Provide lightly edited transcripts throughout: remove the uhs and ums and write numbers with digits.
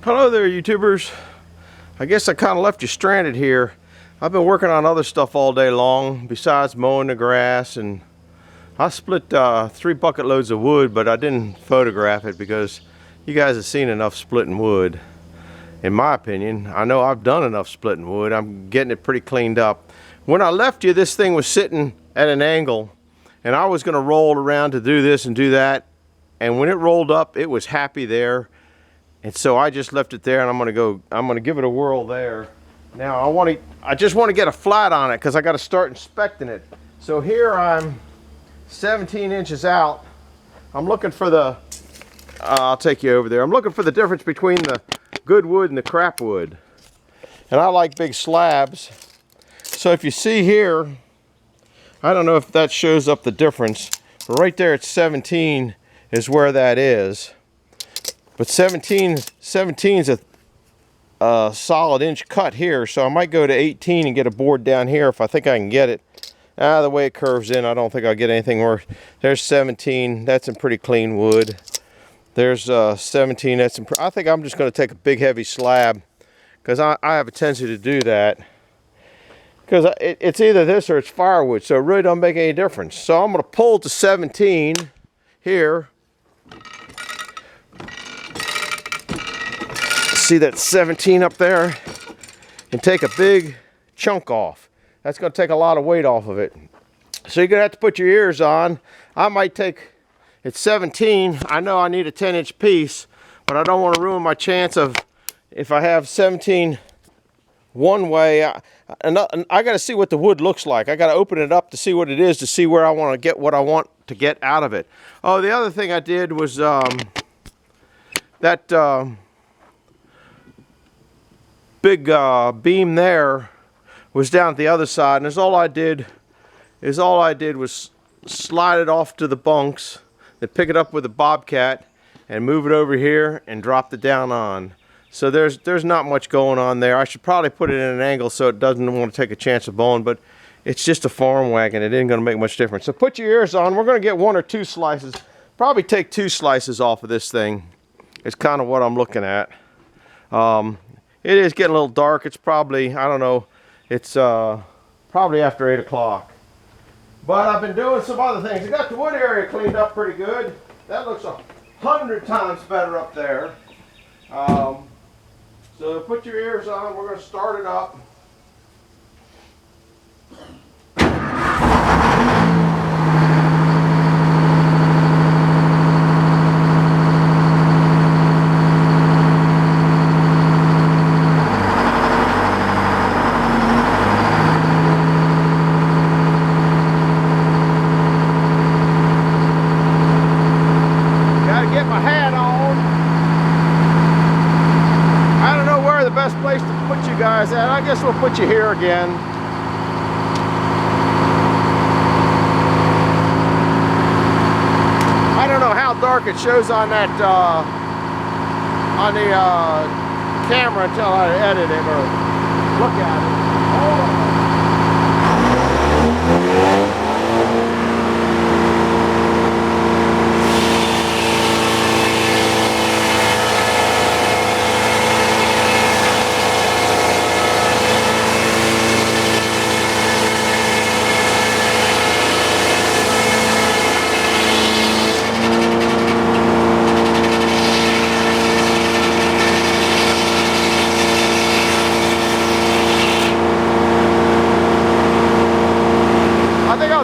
Hello there, YouTubers. I guess I kind of left you stranded here. I've been working on other stuff all day long besides mowing the grass, and I split 3 bucket loads of wood, but I didn't photograph it because you guys have seen enough splitting wood. In my opinion, I know I've done enough splitting wood. I'm getting it pretty cleaned up. When I left you, this thing was sitting at an angle, and I was going to roll around to do this and do that, and when it rolled up, it was happy there. And so I just left it there, and I'm gonna give it a whirl there. Now I just want to get a flat on it because I got to start inspecting it. So here I'm 17 inches out. I'm looking for the, I'll take you over there. I'm looking for the difference between the good wood and the crap wood. And I like big slabs. So if you see here, I don't know if that shows up the difference, but right there at 17 is where that is. But 17 is a solid inch cut here, so I might go to 18 and get a board down here if I think I can get it. The way it curves in, I don't think I'll get anything worse. There's 17, that's in pretty clean wood. There's 17, that's in, I think I'm just going to take a big heavy slab because I have a tendency to do that. Because it's either this or it's firewood, so it really don't make any difference. So I'm going to pull to 17 here. See that 17 up there, and take a big chunk off. That's going to take a lot of weight off of it. So you're going to have to put your ears on. I might take, it's 17, I know I need a 10-inch piece, but I don't want to ruin my chance of, if I have 17 one way, I got to see what the wood looks like. I got to open it up to see what it is, to see where I want to get what I want to get out of it. Oh, the other thing I did was big beam there was down at the other side, and all I did was slide it off to the bunks, then pick it up with a bobcat and move it over here and drop it down on. So there's not much going on there. I should probably put it in an angle so it doesn't want to take a chance of blowing, but it's just a farm wagon. It isn't going to make much difference. So put your ears on. We're going to get 1 or 2 slices. Probably take 2 slices off of this thing. It's kind of what I'm looking at. It is getting a little dark. It's probably, I don't know, it's probably after 8 o'clock. But I've been doing some other things. I got the wood area cleaned up pretty good. That looks 100 times better up there. So put your ears on. We're going to start it up. Best place to put you guys at. I guess we'll put you here again. I don't know how dark it shows on that on the camera until I edit it or look at it.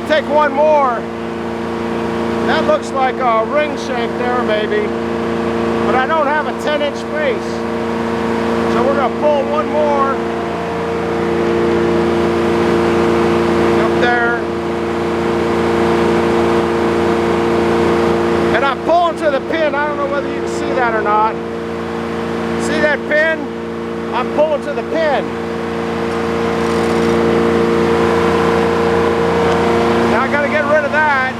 Take one more. That looks like a ring shank there maybe, but I don't have a 10-inch space, so we're going to pull one more up there, and I'm pulling to the pin. I don't know whether you can see that or not. See that pin? I'm pulling to the pin. I got to get rid of that.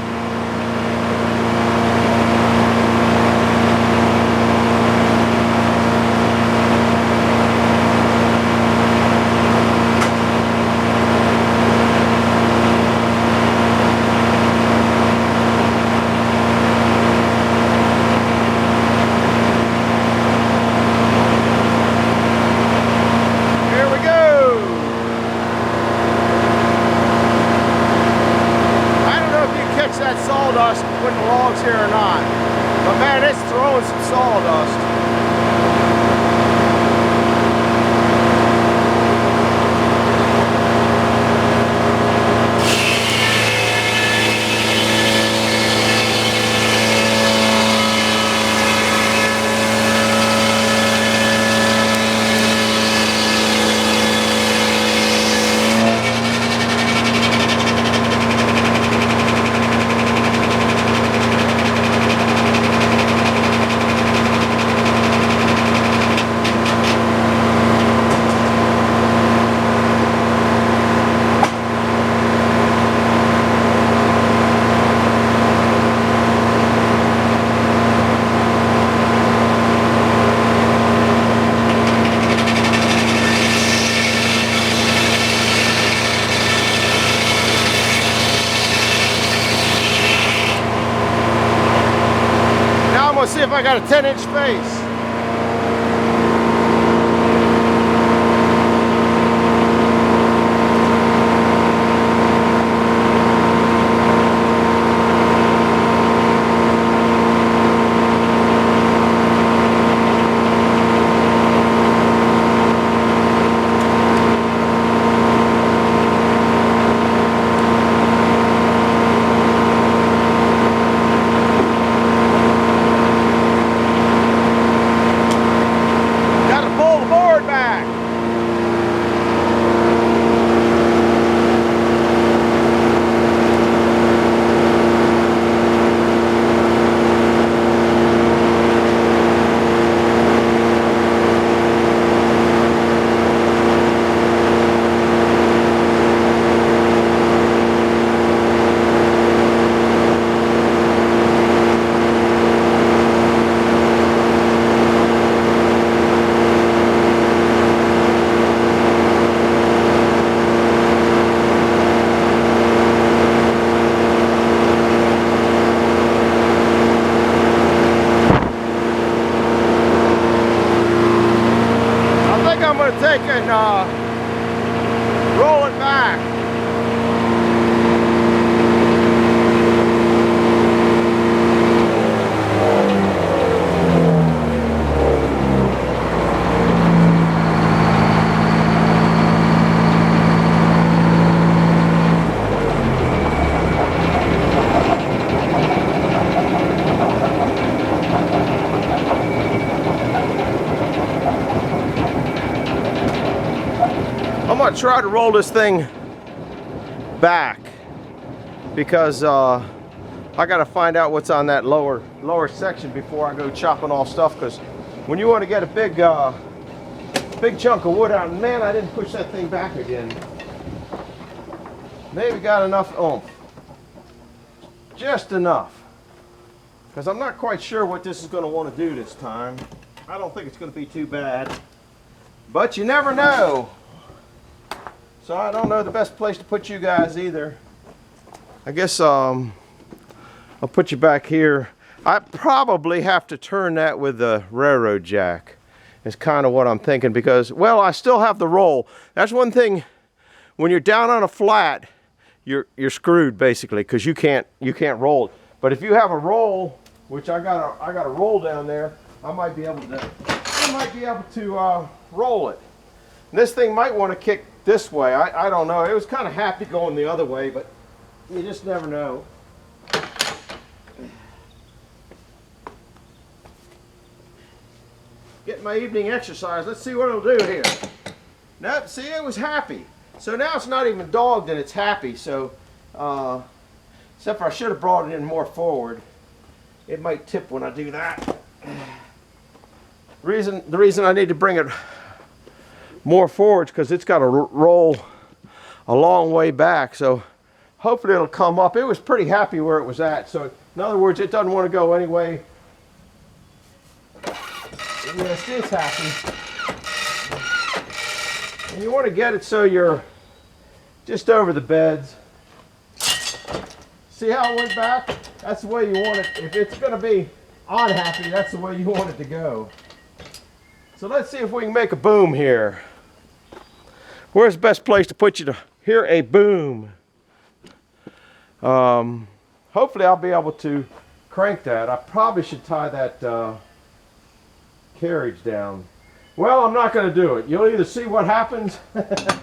I got a 10-inch space. Take and roll it back. I'm gonna try to roll this thing back because I gotta find out what's on that lower section before I go chopping off stuff, because when you want to get a big chunk of wood out, man, I didn't push that thing back again. Maybe got enough oomph, just enough, because I'm not quite sure what this is going to want to do this time. I don't think it's going to be too bad, but you never know. So I don't know the best place to put you guys either. I guess I'll put you back here. I probably have to turn that with the railroad jack. Is kind of what I'm thinking, because, well, I still have the roll. That's one thing. When you're down on a flat, you're screwed basically, because you can't roll it. But if you have a roll, which I got a roll down there, I might be able to roll it. And this thing might want to kick this way. I don't know. It was kind of happy going the other way, but you just never know. Getting my evening exercise. Let's see what it'll do here. Nope, see, it was happy. So now it's not even dogged and it's happy. So, except for I should have brought it in more forward. It might tip when I do that. The reason I need to bring it more forward is because it's got to roll a long way back. So hopefully it'll come up. It was pretty happy where it was at. So in other words, it doesn't want to go anyway. Yes, it's happy. And you want to get it so you're just over the beds. See how it went back? That's the way you want it. If it's going to be unhappy, that's the way you want it to go. So let's see if we can make a boom here. Where's the best place to put you to hear a boom? Hopefully I'll be able to crank that. I probably should tie that carriage down. Well, I'm not going to do it. You'll either see what happens. That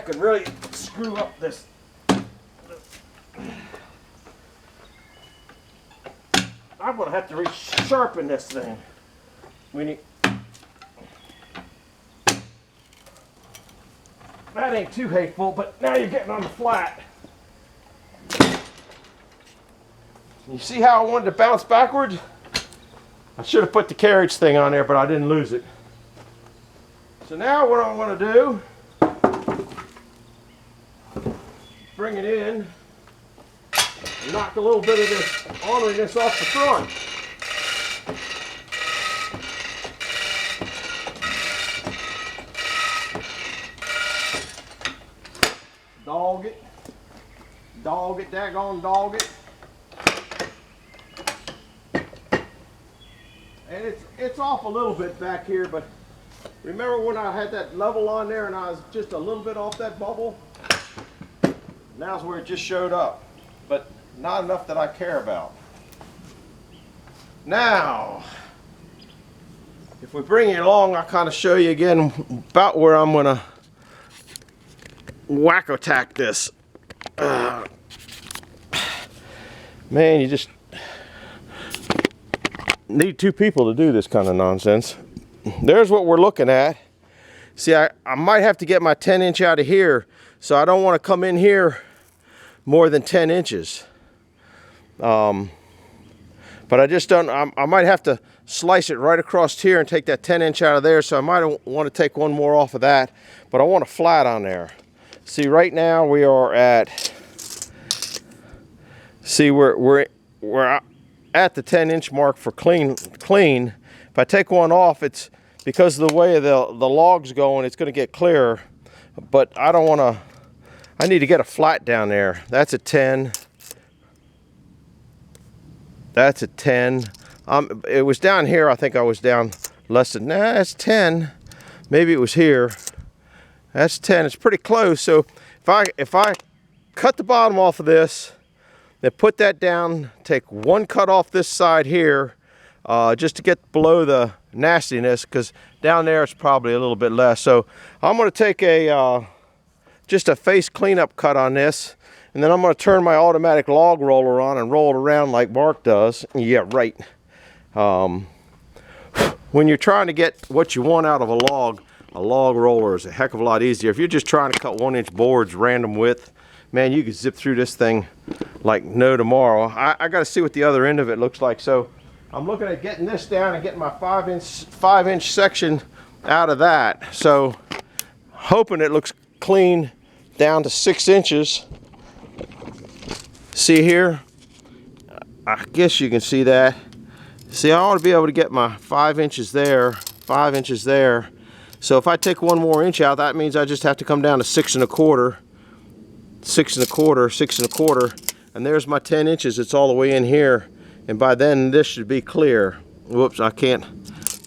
could really screw up this. I'm going to have to resharpen this thing. That ain't too hateful, but now you're getting on the flat. You see how I wanted to bounce backwards? I should have put the carriage thing on there, but I didn't lose it. So now what I'm going to do, bring it in, and knock a little bit of this orneriness off the front. Dog it, daggone dog it. and it's off a little bit back here, but remember when I had that level on there and I was just a little bit off that bubble? Now's where it just showed up, but not enough that I care about. Now, if we bring you along, I'll kind of show you again about where I'm gonna whack tack this. Man, you just need two people to do this kind of nonsense. There's what we're looking at. See, I might have to get my 10-inch out of here, so I don't want to come in here more than 10 inches. But I just don't, I might have to slice it right across here and take that 10-inch out of there, so I might want to take one more off of that, but I want a flat on there. See, right now we are at, see, we're at the 10-inch mark for clean. If I take one off, it's because of the way the log's going, it's going to get clearer, but I don't want to, I need to get a flat down there. That's a 10. That's a 10. It was down here. I think I was down less than, nah, that's 10. Maybe it was here. That's 10. It's pretty close. So if I cut the bottom off of this, then put that down, take one cut off this side here, just to get below the nastiness, because down there it's probably a little bit less. So I'm going to take a just a face cleanup cut on this, and then I'm going to turn my automatic log roller on and roll it around like Mark does. Yeah, right. When you're trying to get what you want out of a log roller is a heck of a lot easier. If you're just trying to cut 1-inch boards random width, man, you can zip through this thing like no tomorrow. I got to see what the other end of it looks like. So I'm looking at getting this down and getting my 5-inch section out of that. So hoping it looks clean down to 6 inches. See here? I guess you can see that. See, I ought to be able to get my 5 inches there, 5 inches there. So if I take one more inch out, that means I just have to come down to 6 1/4, 6 1/4, 6 1/4, and there's my 10 inches. It's all the way in here, and by then this should be clear. Whoops, I can't.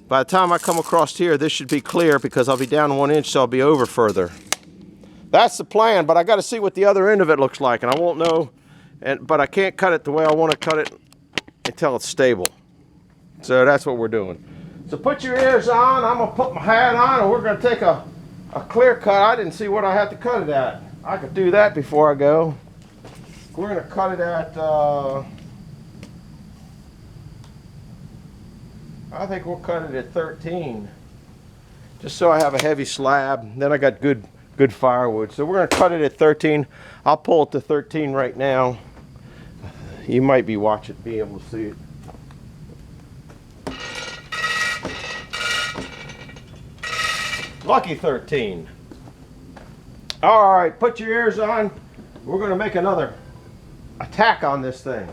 By the time I come across here, this should be clear because I'll be down 1 inch, so I'll be over further. That's the plan, but I got to see what the other end of it looks like, and I won't know. But I can't cut it the way I want to cut it until it's stable. So that's what we're doing. So put your ears on. I'm going to put my hat on, and we're going to take a clear cut. I didn't see what I had to cut it at. I could do that before I go. We're going to cut it at, I think we'll cut it at 13. Just so I have a heavy slab. Then I got good firewood. So we're going to cut it at 13. I'll pull it to 13 right now. You might be able to see it. Lucky 13. All right, put your ears on. We're going to make another attack on this thing.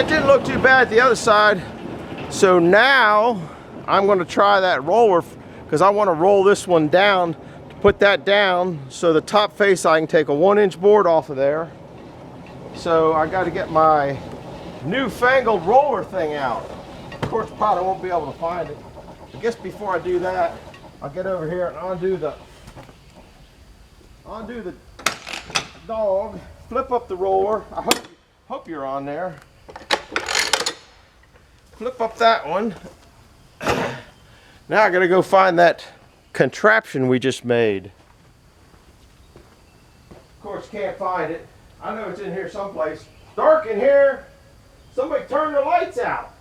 That didn't look too bad the other side. So now I'm going to try that roller because I want to roll this one down to put that down so the top face I can take a 1-inch board off of there. So I got to get my newfangled roller thing out. Of course, probably won't be able to find it. I guess before I do that, I'll get over here and undo the dog, flip up the roller. I hope you're on there. Flip up that one. Now I gotta go find that contraption we just made. Of course, can't find it. I know it's in here someplace. Dark in here. Somebody turn the lights out.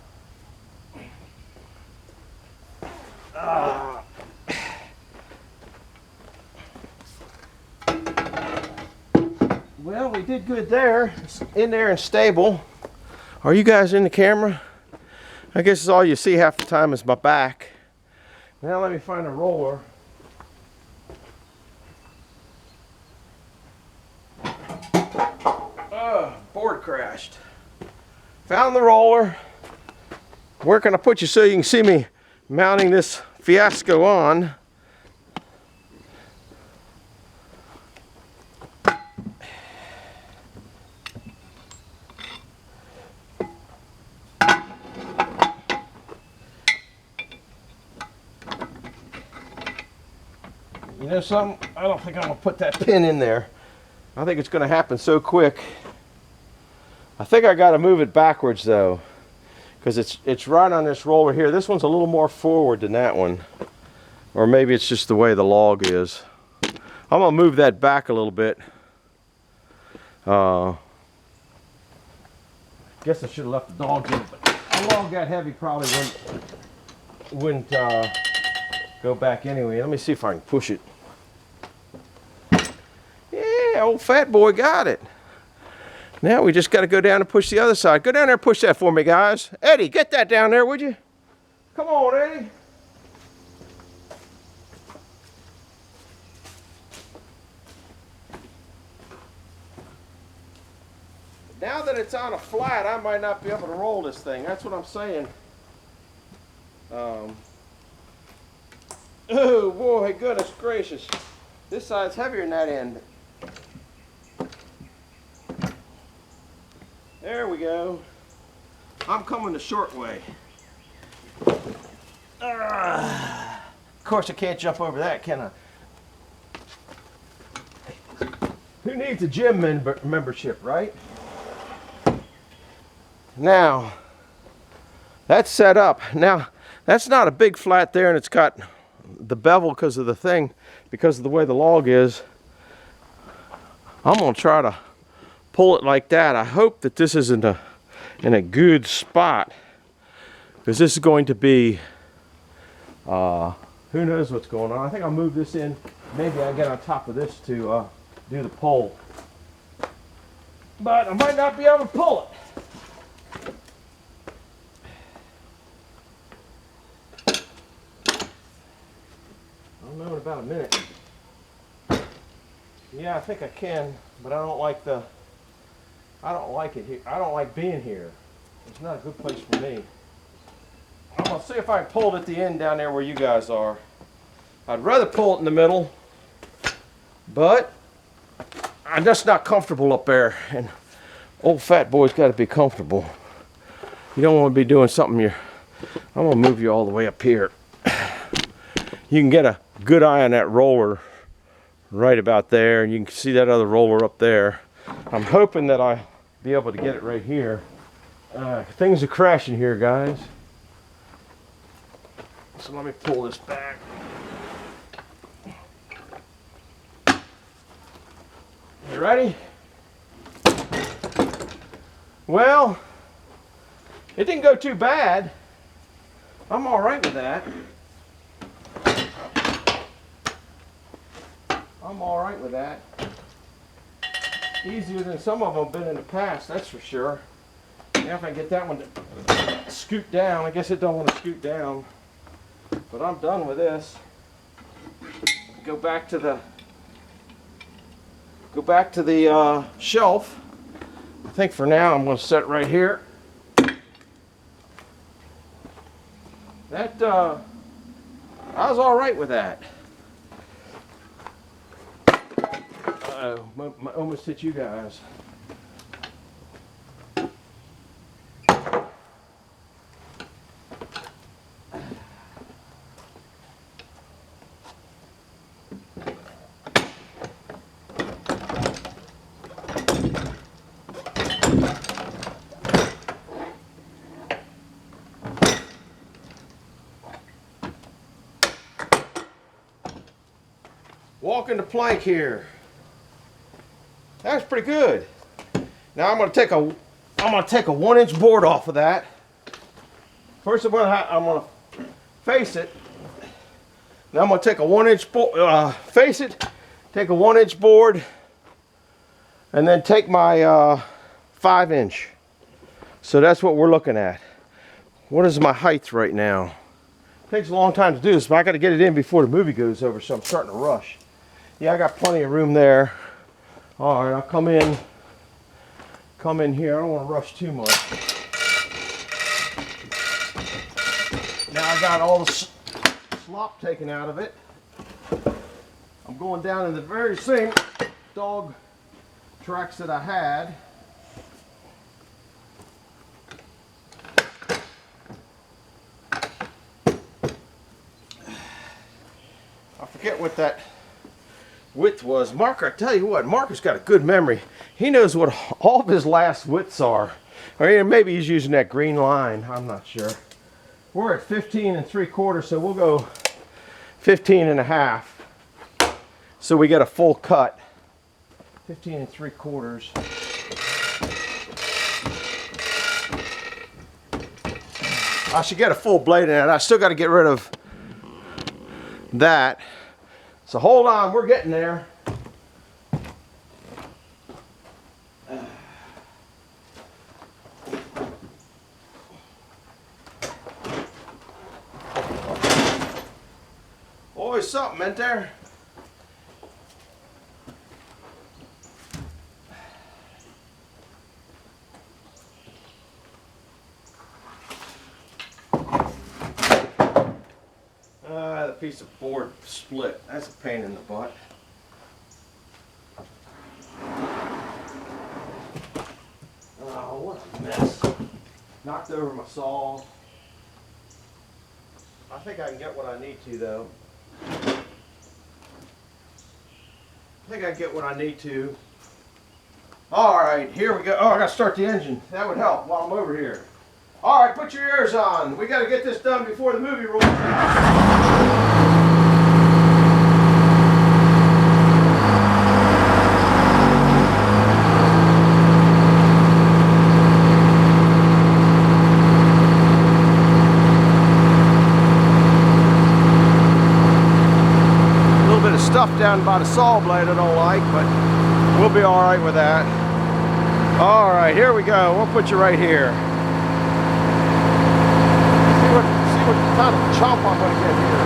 Well, we did good there. It's in there and stable. Are you guys in the camera? I guess all you see half the time is my back. Now let me find a roller. Board crashed. Found the roller. Where can I put you so you can see me mounting this fiasco on? You know something? I don't think I'm going to put that pin in there. I think it's going to happen so quick. I think I got to move it backwards though, because it's right on this roller here. This one's a little more forward than that one. Or maybe it's just the way the log is. I'm going to move that back a little bit. Guess I should have left the dogs in, but a log that heavy probably wouldn't go back anyway. Let me see if I can push it. Yeah, old fat boy got it. Now we just got to go down and push the other side. Go down there and push that for me, guys. Eddie, get that down there, would you? Come on, Eddie. Now that it's on a flat, I might not be able to roll this thing. That's what I'm saying. Oh boy, goodness gracious. This side's heavier than that end. There we go. I'm coming the short way. Of course I can't jump over that, can I? Who needs a gym membership, right? Now, that's set up. Now, that's not a big flat there, and it's got the bevel because of the thing, because of the way the log is. I'm going to try to pull it like that. I hope that this is in a good spot, because this is going to be, who knows what's going on. I think I'll move this in. Maybe I'll get on top of this to do the pole. But I might not be able to pull it. I'll know in about a minute. Yeah, I think I can, but I don't like it here. I don't like being here. It's not a good place for me. I'm gonna see if I can pull it at the end down there where you guys are. I'd rather pull it in the middle, but I'm just not comfortable up there, and old fat boy's got to be comfortable. You don't want to be doing something I'm gonna move you all the way up here. You can get a good eye on that roller right about there, and you can see that other roller up there. I'm hoping that I'll be able to get it right here. Things are crashing here, guys. So let me pull this back. You ready? Well, it didn't go too bad. I'm all right with that. I'm all right with that. Easier than some of them have been in the past, that's for sure. Now if I get that one to scoot down, I guess it don't want to scoot down. But I'm done with this. Go back to the shelf. I think for now I'm going to set it right here. That, I was all right with that. Uh-oh, almost hit you guys. Walking the plank here. That's pretty good. Now I'm gonna take a 1-inch board off of that. First I'm gonna face it. Now I'm gonna take a 1-inch board, face it, take a 1-inch board, and then take my 5-inch. So that's what we're looking at. What is my height right now? Takes a long time to do this, but I got to get it in before the movie goes over, so I'm starting to rush. Yeah, I got plenty of room there. All right, I'll come in here. I don't want to rush too much. Now I got all the slop taken out of it. I'm going down in the very same dog tracks that I had. I forget what that width was. Marker, I tell you what, Marker's got a good memory. He knows what all of his last widths are. Or maybe he's using that green line. I'm not sure. We're at 15 3/4, so we'll go 15 1/2. So we get a full cut. 15 3/4. I should get a full blade in it. I still got to get rid of that. So hold on, we're getting there. Always something, ain't there? The piece of board split. That's a pain in the butt. Oh, what a mess. Knocked over my saw. I think I can get what I need to, though. I think I get what I need to. All right, here we go. Oh, I got to start the engine. That would help while I'm over here. All right, put your ears on. We got to get this done before the movie rolls out. Stuff down by the saw blade I don't like, but we'll be all right with that. All right, here we go. We'll put you right here. See what kind of chomp I'm going to get here.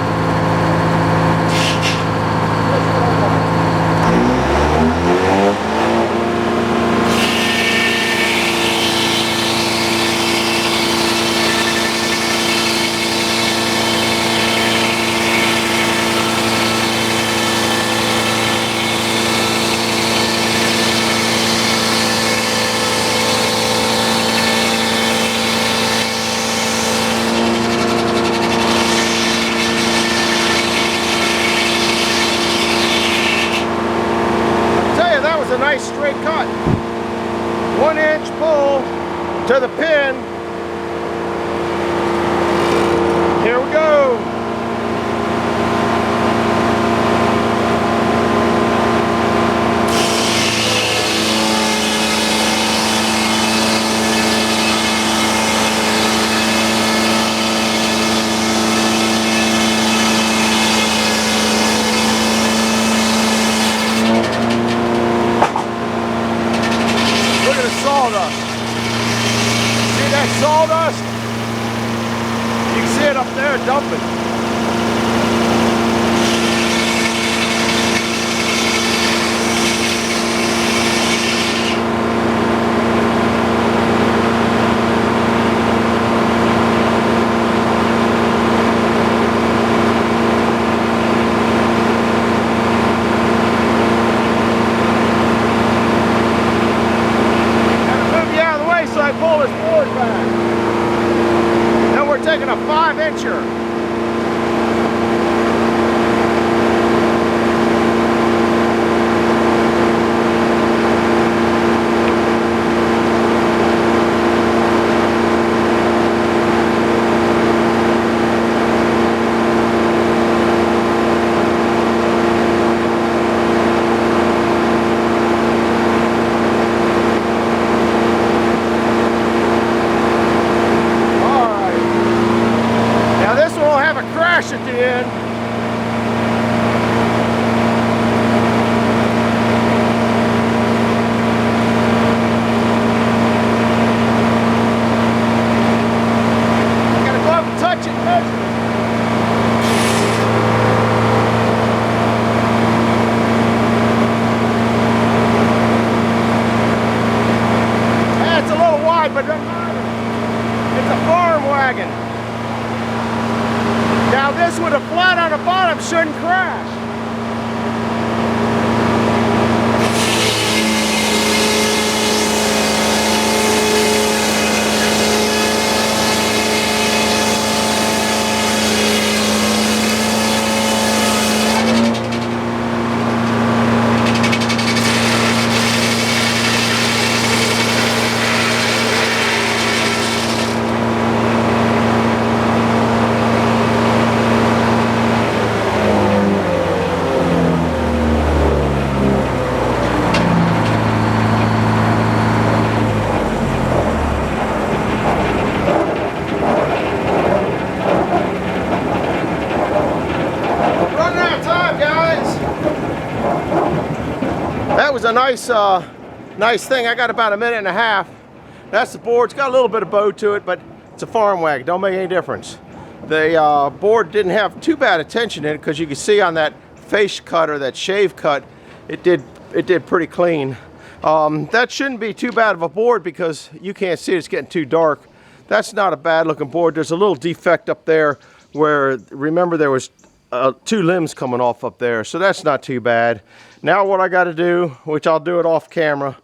A nice straight cut. 1-inch pull to the pin. Here we go. Sawdust. See that sawdust? You can see it up there dumping. 5-incher. At the end. Gotta go up and touch it and measure it. Yeah, it's a little wide, but doesn't matter. It's a farm wagon. Now this with a flat on the bottom shouldn't crash. That was a nice thing. I got about a minute and a half. That's the board. It's got a little bit of bow to it, but it's a farm wagon. Don't make any difference. The board didn't have too bad a tension in it because you can see on that face cut or that shave cut, it did pretty clean. That shouldn't be too bad of a board because you can't see it. It's getting too dark. That's not a bad looking board. There's a little defect up there where, remember, there was 2 limbs coming off up there, so that's not too bad. Now what I got to do, which I'll do it off camera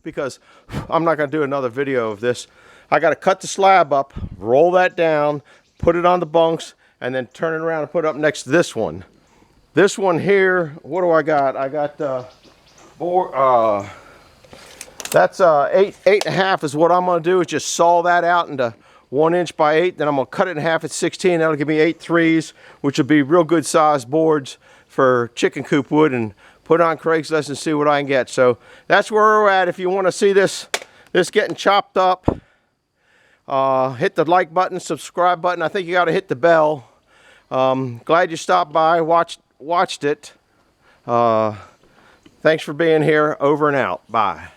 because I'm not going to do another video of this, I got to cut the slab up, roll that down, put it on the bunks, and then turn it around and put it up next to this one. This one here, what do I got? I got board, that's 8.5 is what I'm going to do, is just saw that out into 1 inch by 8, then I'm going to cut it in half at 16. That'll give me 8 3s, which will be real good sized boards for chicken coop wood, and put on Craigslist and see what I can get. So that's where we're at. If you want to see this getting chopped up, hit the like button, subscribe button. I think you got to hit the bell. Glad you stopped by, watched it. Thanks for being here. Over and out. Bye.